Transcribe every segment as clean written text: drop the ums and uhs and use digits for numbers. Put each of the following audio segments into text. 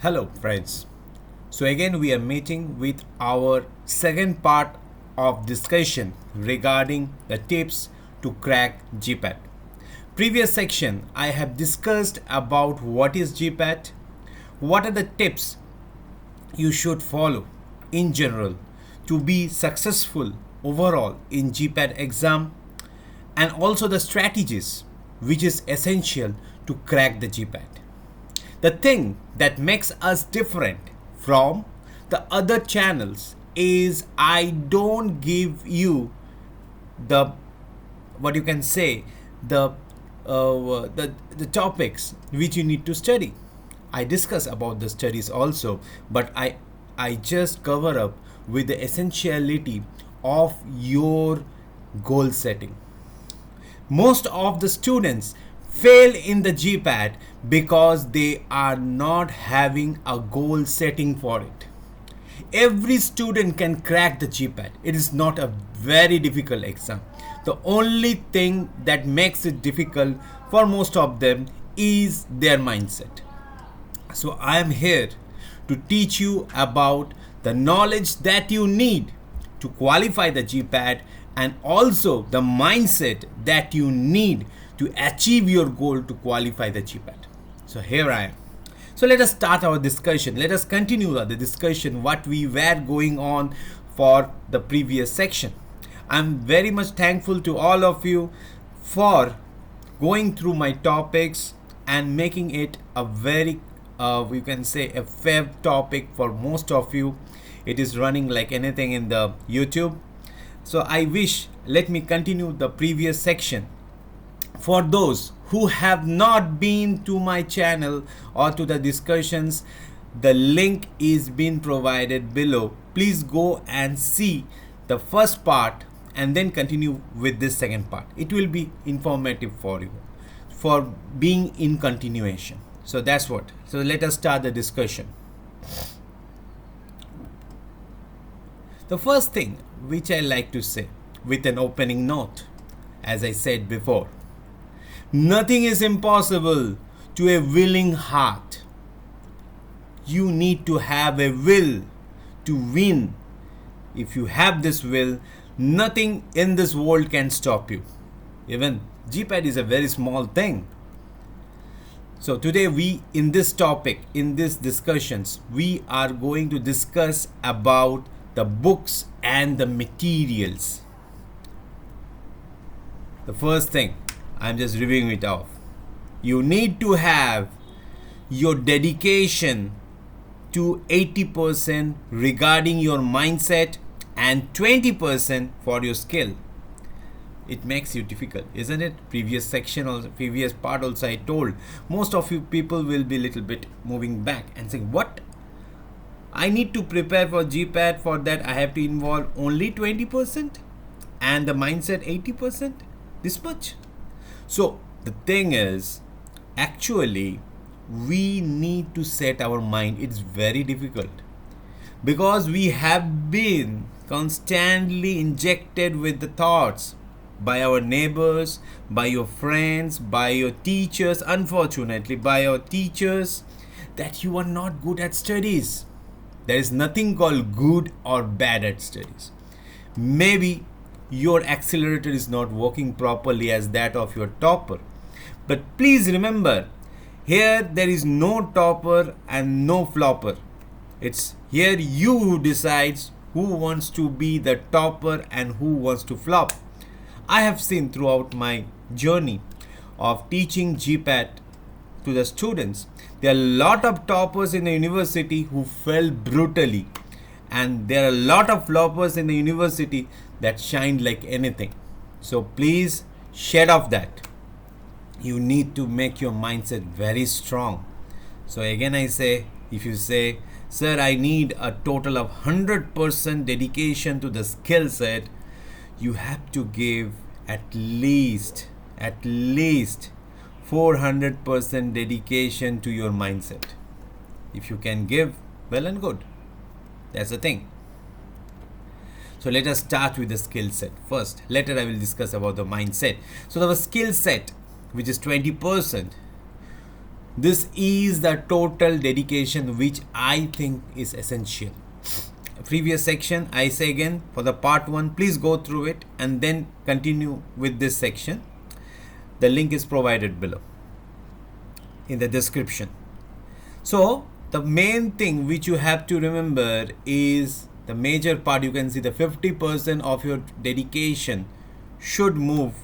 Hello friends. So again we are meeting with our second part of discussion regarding the tips to crack GPAT. Previous section I have discussed about what is GPAT, what are the tips you should follow in general to be successful overall in GPAT exam, and also the strategies which is essential to crack the GPAT. The thing that makes us different from the other channels is I don't give you the what you can say the topics which you need to study. I discuss about the studies also, but I just cover up with the essentiality of your goal setting. Most of the students fail in the GPAT because they are not having a goal setting for it. Every student can crack the GPAT. It is not a very difficult exam. The only thing that makes it difficult for most of them is their mindset. So I am here to teach you about the knowledge that you need to qualify the GPAT, and also the mindset that you need to achieve your goal to qualify the GPAT. So here I am. So let us start our discussion. Let us continue the discussion what we were going on for the previous section. I'm very much thankful to all of you for going through my topics and making it a very we can say a fair topic for most of you. It is running like anything in the YouTube. So I wish, let me continue the previous section. For those who have not been to my channel or to the discussions, the link is being provided below. Please go and see the first part and then continue with this second part. It will be informative for you for being in continuation. So that's what. So let us start the discussion. The first thing which I like to say with an opening note, as I said before, nothing is impossible to a willing heart. You need to have a will to win. If you have this will, nothing in this world can stop you. Even GPAT is a very small thing. So today we, in this topic, in these discussions, we are going to discuss about the books and the materials. The first thing, I'm just reviewing it off. You need to have your dedication to 80% regarding your mindset and 20% for your skill. It makes you difficult, isn't it? Previous section also, previous part also I told most of you people will be a little bit moving back and saying, what? I need to prepare for GPAT, for that I have to involve only 20% and the mindset 80%? This much? So the thing is, actually we need to set our mind. It's very difficult because we have been constantly injected with the thoughts by our neighbors, by your friends, by your teachers, unfortunately by your teachers, that you are not good at studies. There is nothing called good or bad at studies. Maybe your accelerator is not working properly as that of your topper. But please remember, here there is no topper and no flopper. It's here you who decides who wants to be the topper and who wants to flop. I have seen throughout my journey of teaching GPAT to the students, there are a lot of toppers in the university who fell brutally, and there are a lot of floppers in the university that shined like anything. So please shed off that. You need to make your mindset very strong. So again I say, if you say, sir, I need a total of 100% dedication to the skill set, you have to give at least 400% dedication to your mindset. If you can give, well and good. That's the thing. So let us start with the skill set first. Later I will discuss about the mindset. So the skill set, which is 20%, This is the total dedication which I think is essential. Previous section, I say again, for the part 1, please go through it and then continue with this section. The link is provided below in the description. So the main thing which you have to remember is the major part. You can see the 50% of your dedication should move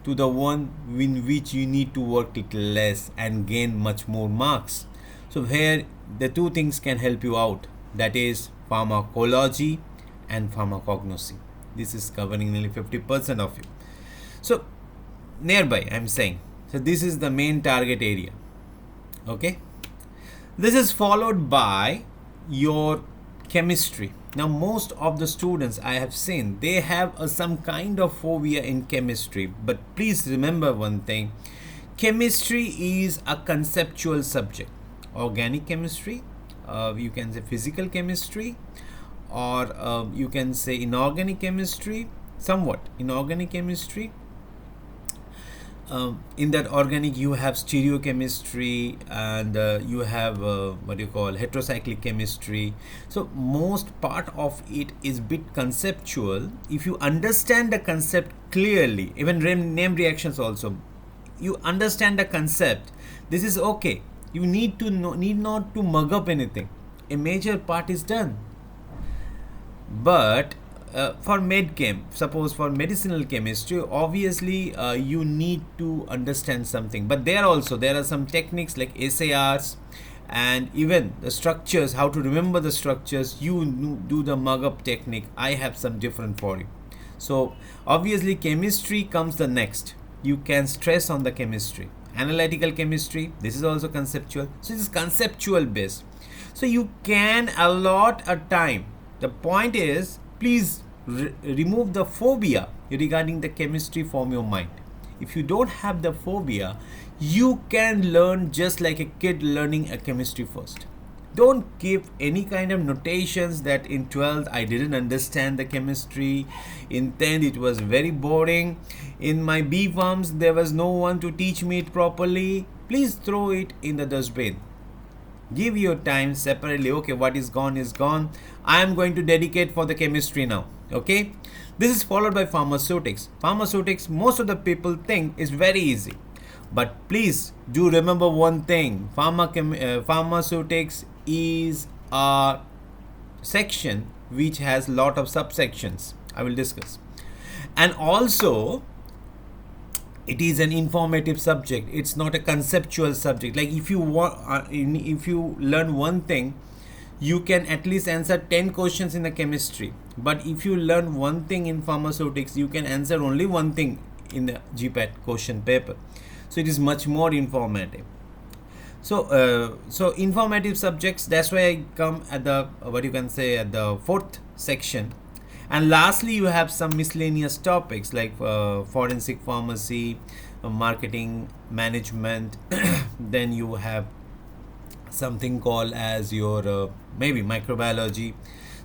to the one in which you need to work little less and gain much more marks. So here the two things can help you out, that is pharmacology and pharmacognosy. This is covering nearly 50% of you. So nearby I'm saying, so this is the main target area. Okay, this is followed by your chemistry. Now most of the students I have seen, they have some kind of phobia in chemistry, but please remember one thing, chemistry is a conceptual subject. Organic chemistry, you can say physical chemistry, or you can say inorganic chemistry, somewhat inorganic chemistry. In that organic you have stereochemistry and you have what you call heterocyclic chemistry. So most part of it is bit conceptual. If you understand the concept clearly, even name reactions also, you understand the concept, this is okay. You need not to mug up anything. A major part is done. But for medchem, suppose for medicinal chemistry, obviously you need to understand something, but there are some techniques like SARs and even the structures, how to remember the structures. You do the mug up technique. I have some different for you. So obviously chemistry comes the next. You can stress on the chemistry. Analytical chemistry, this is also conceptual. So it is conceptual based. So you can allot a time. The point is, please remove the phobia regarding the chemistry from your mind. If you don't have the phobia, you can learn just like a kid learning a chemistry first. Don't give any kind of notations that in 12th I didn't understand the chemistry, in 10th it was very boring, in my B Pharms there was no one to teach me it properly. Please throw it in the dustbin. Give your time separately. Okay, what is gone is gone. I am going to dedicate for the chemistry now. Okay, this is followed by pharmaceutics. Pharmaceutics, most of the people think is very easy, but please do remember one thing. Pharmaceutics is a section which has lot of subsections. I will discuss, and also it is an informative subject. It's not a conceptual subject. Like if you learn one thing, you can at least answer 10 questions in the chemistry. But if you learn one thing in pharmaceutics, you can answer only one thing in the GPAT question paper. So it is much more informative. So informative subjects, that's why I come at the at the fourth section. And lastly, you have some miscellaneous topics like forensic pharmacy, marketing management. Then you have something called as your maybe microbiology.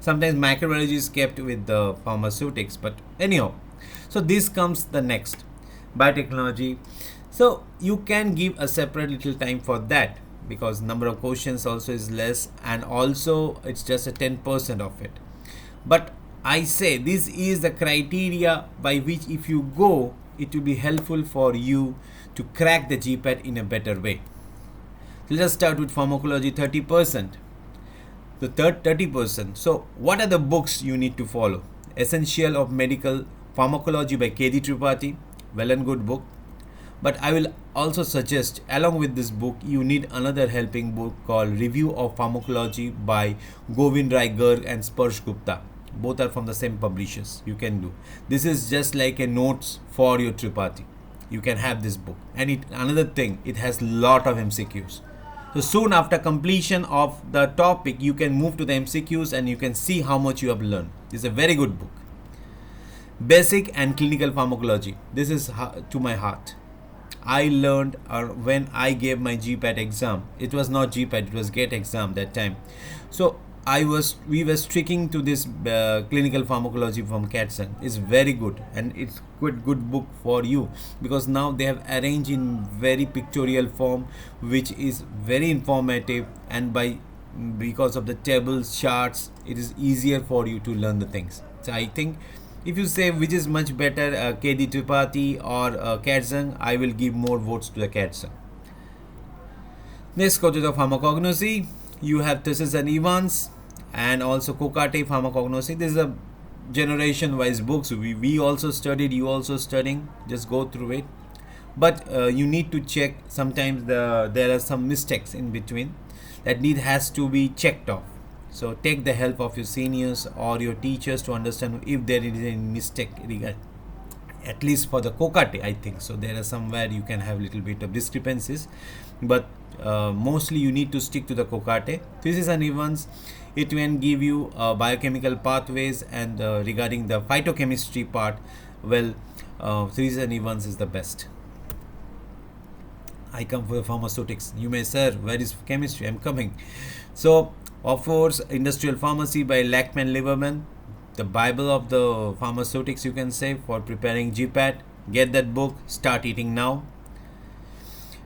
Sometimes microbiology is kept with the pharmaceutics, but anyhow, so this comes the next, biotechnology. So you can give a separate little time for that, because number of questions also is less, and also it's just a 10% of it. But I say this is the criteria by which if you go, it will be helpful for you to crack the GPAT in a better way. Let us start with pharmacology, 30%. The third 30%. So what are the books you need to follow? Essential of Medical Pharmacology by K.D. Tripathi, well and good book. But I will also suggest, along with this book, you need another helping book called Review of Pharmacology by Govind Rai Garg and Sparsh Gupta. Both are from the same publishers. You can do. This is just like a notes for your Tripathi. You can have this book. And another thing, it has lot of MCQs. So soon after completion of the topic, you can move to the MCQs and you can see how much you have learned. It's a very good book. Basic and Clinical Pharmacology. This is to my heart. I learned when I gave my GPAT exam. It was not GPAT, it was GATE exam that time. So we were sticking to this clinical pharmacology from Katzen. It's very good, and it's good book for you, because now they have arranged in very pictorial form, which is very informative, and because of the tables, charts, it is easier for you to learn the things. So I think if you say which is much better, KD Tripathi or Katzen, I will give more votes to the Katzen. Next, go to the pharmacognosy. You have thesis and Evans, and also Kokate pharmacognosy. This is a generation wise books. We also studied, you also studying. Just go through it. But you need to check. Sometimes there are some mistakes in between that has to be checked off. So take the help of your seniors or your teachers to understand if there is any mistake at least for the Kokate, I think. So there are somewhere you can have a little bit of discrepancies, but mostly you need to stick to the Kokate. Thesis and Evans, it can give you biochemical pathways, and regarding the phytochemistry part, well, Thesis and Evans is the best. I come for the pharmaceutics. You may, sir, where is chemistry? I'm coming. So, of course, Industrial Pharmacy by Lackman Lieberman, the Bible of the pharmaceutics, you can say, for preparing GPAT. Get that book, start eating now.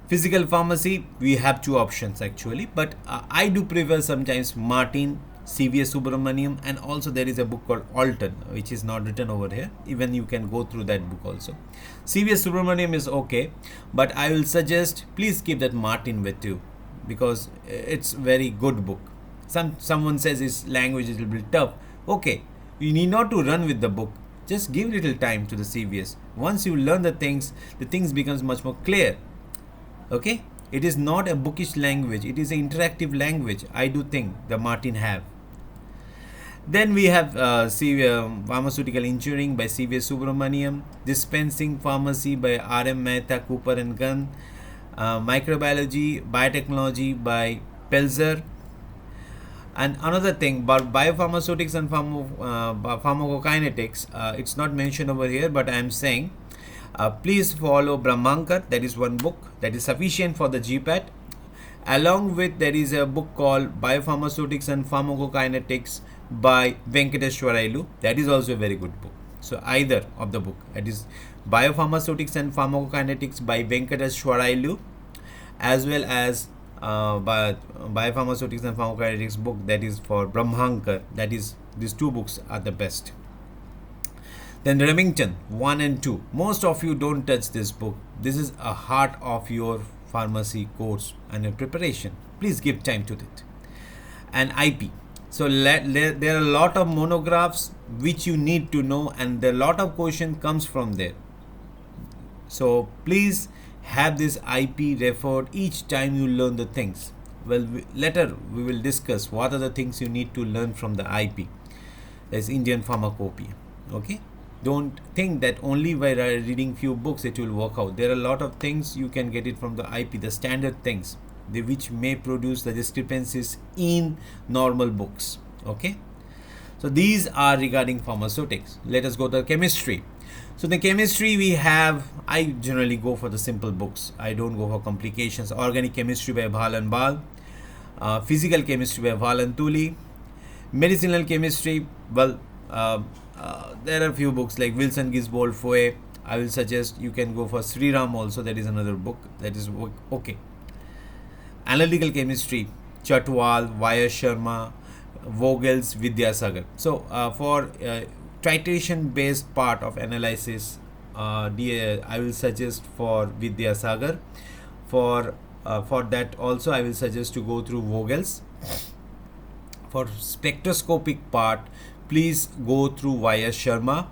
Physical pharmacy, we have two options actually, but I do prefer sometimes Martin, CVS Subramaniam, and also there is a book called Alton, which is not written over here. Even you can go through that book also. CVS Subramaniam is okay, but I will suggest please keep that Martin with you, because it's very good book. Someone says his language is a little bit tough. Okay, you need not to run with the book. Just give little time to the CVS. Once you learn the things becomes much more clear. Okay, it is not a bookish language, it is an interactive language. I do think the Martin have. Then we have Pharmaceutical Engineering by CVS Subramaniam, Dispensing Pharmacy by RM Mehta, Cooper and Gunn, Microbiology, Biotechnology by Pelzer. And another thing about biopharmaceutics and pharmacokinetics, it's not mentioned over here, but I am saying please follow Brahmankar. That is one book that is sufficient for the GPAT. Along with, there is a book called Biopharmaceutics and Pharmacokinetics by Venkateshwarailu. That is also a very good book. So either of the book, that is Biopharmaceutics and Pharmacokinetics by Venkateshwarailu, as well as Biopharmaceutics and Pharmacokinetics book that is for Brahmankar. That is, these two books are the best. Then Remington 1 and 2. Most of you don't touch this book. This is a heart of your pharmacy course and your preparation. Please give time to it. And IP. So there are a lot of monographs which you need to know, and a lot of question comes from there. So please have this IP referred each time you learn the things. Well, later we will discuss what are the things you need to learn from the IP. There's Indian Pharmacopoeia. Okay. Don't think that only by reading few books it will work out. There are a lot of things you can get it from the IP, the standard things, which may produce the discrepancies in normal books. Okay. So these are regarding pharmaceutics. Let us go to chemistry. So the chemistry we have, I generally go for the simple books. I don't go for complications. Organic chemistry by Bhal and Bal. Physical chemistry by Bhal and Tuli. Medicinal chemistry, well, there are a few books like Wilson, Gisbold, Foe. I will suggest you can go for Sri Ram also. That is another book that is okay. Analytical chemistry, Chatwal, Vaya Sharma, Vogel's, Vidyasagar. So for titration based part of analysis, I will suggest for Vidyasagar. For that also I will suggest to go through Vogel's. For spectroscopic part, please go through Vaya Sharma,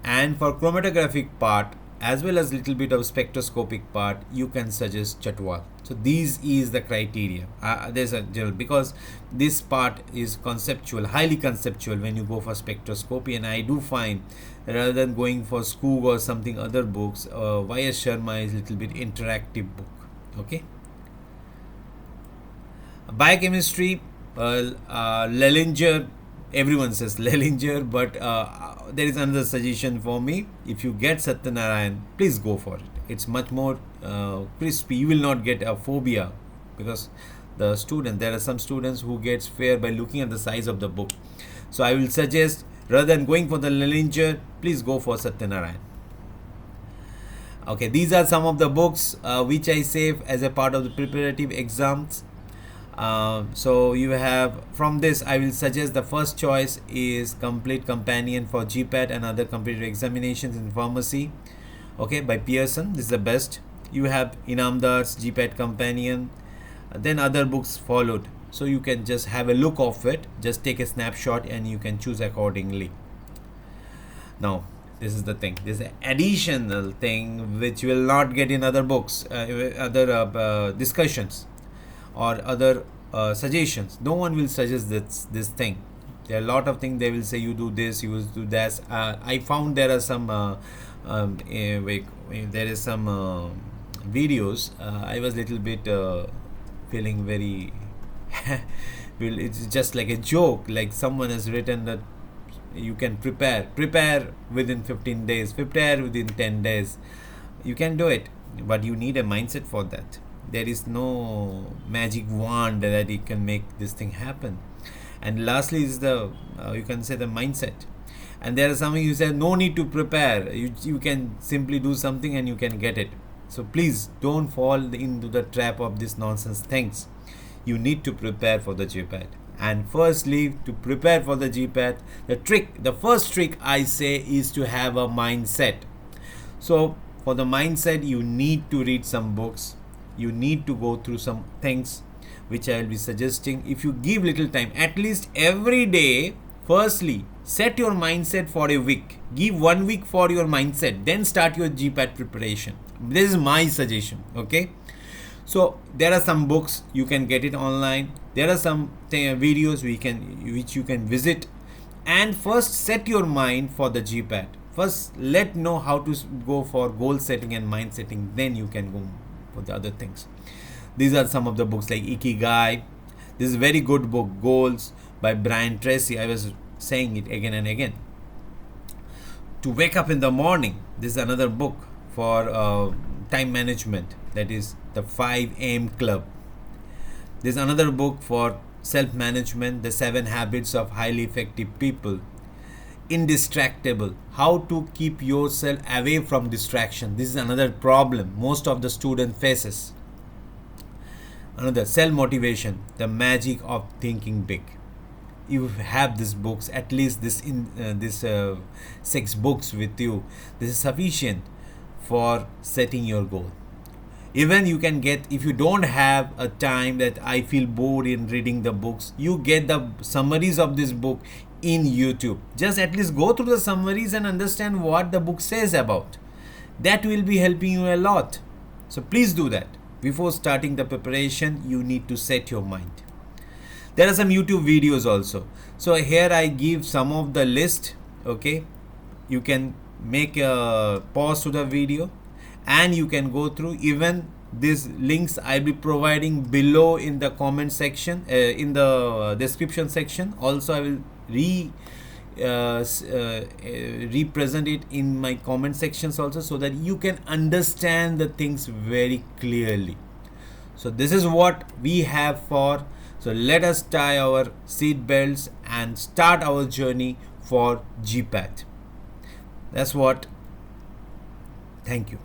and for chromatographic part as well as little bit of spectroscopic part, you can suggest Chatwal. So these is the criteria. There's a general, because this part is conceptual, highly conceptual when you go for spectroscopy, and I do find rather than going for Skoog or something other books, Vaya Sharma is little bit interactive book. Okay. Biochemistry, Lellinger. Everyone says Lellinger, but there is another suggestion for me. If you get Satyanarayan, please go for it. It's much more crispy. You will not get a phobia, because the student. There are some students who gets fear by looking at the size of the book. So I will suggest, rather than going for the Lillinger, please go for Satyanarayan. Okay, these are some of the books which I save as a part of the preparative exams. So you have, from this I will suggest the first choice is Complete Companion for GPAT and other competitive examinations in pharmacy, okay, by Pearson. This is the best. You have Inamdar's GPAT Companion, then other books followed, so you can just have a look of it, just take a snapshot and you can choose accordingly. Now this is the thing, this is an additional thing which you will not get in other books, other discussions or other suggestions. No one will suggest this thing. There are a lot of things they will say, you do this, you do that. I found there are some there is some videos. I was little bit feeling very well, it's just like a joke, like someone has written that you can prepare within 15 days, prepare within 10 days. You can do it, but you need a mindset for that. There is no magic wand that it can make this thing happen. And lastly is the you can say the mindset. And there is something you say, no need to prepare, you can simply do something and you can get it. So please don't fall into the trap of this nonsense things. You need to prepare for the GPAT. And firstly, to prepare for the GPAT, the first trick I say is to have a mindset. So for the mindset, you need to read some books. You need to go through some things which I will be suggesting. If you give little time, at least every day, firstly, set your mindset for a week. Give 1 week for your mindset. Then start your GPAT preparation. This is my suggestion. Okay. So there are some books, you can get it online. There are some videos which you can visit. And first set your mind for the GPAT. First know how to go for goal setting and mind setting. Then you can go for the other things. These are some of the books like Ikigai. This is a very good book, Goals by Brian Tracy. I was saying it again and again. To Wake Up in the Morning. This is another book for time management. That is the 5 AM Club. There's another book for self-management, The 7 Habits of Highly Effective People. Indistractable, how to keep yourself away from distraction. This is another problem most of the student faces. Another, Self-Motivation, The Magic of Thinking Big. You have these books, at least this 6 books with you. This is sufficient for setting your goal. Even you can get, if you don't have a time that I feel bored in reading the books, you get the summaries of this book in YouTube. Just at least go through the summaries and understand what the book says about. That will be helping you a lot. So please do that. Before starting the preparation, you need to set your mind. There are some YouTube videos also. So here I give some of the list. Okay, you can make a pause to the video and you can go through. Even these links I'll be providing below in the comment section, in the description section. Also I will represent it in my comment sections also, so that you can understand the things very clearly. So this is what we have for. So let us tie our seat belts and start our journey for GPAT. That's what. Thank you.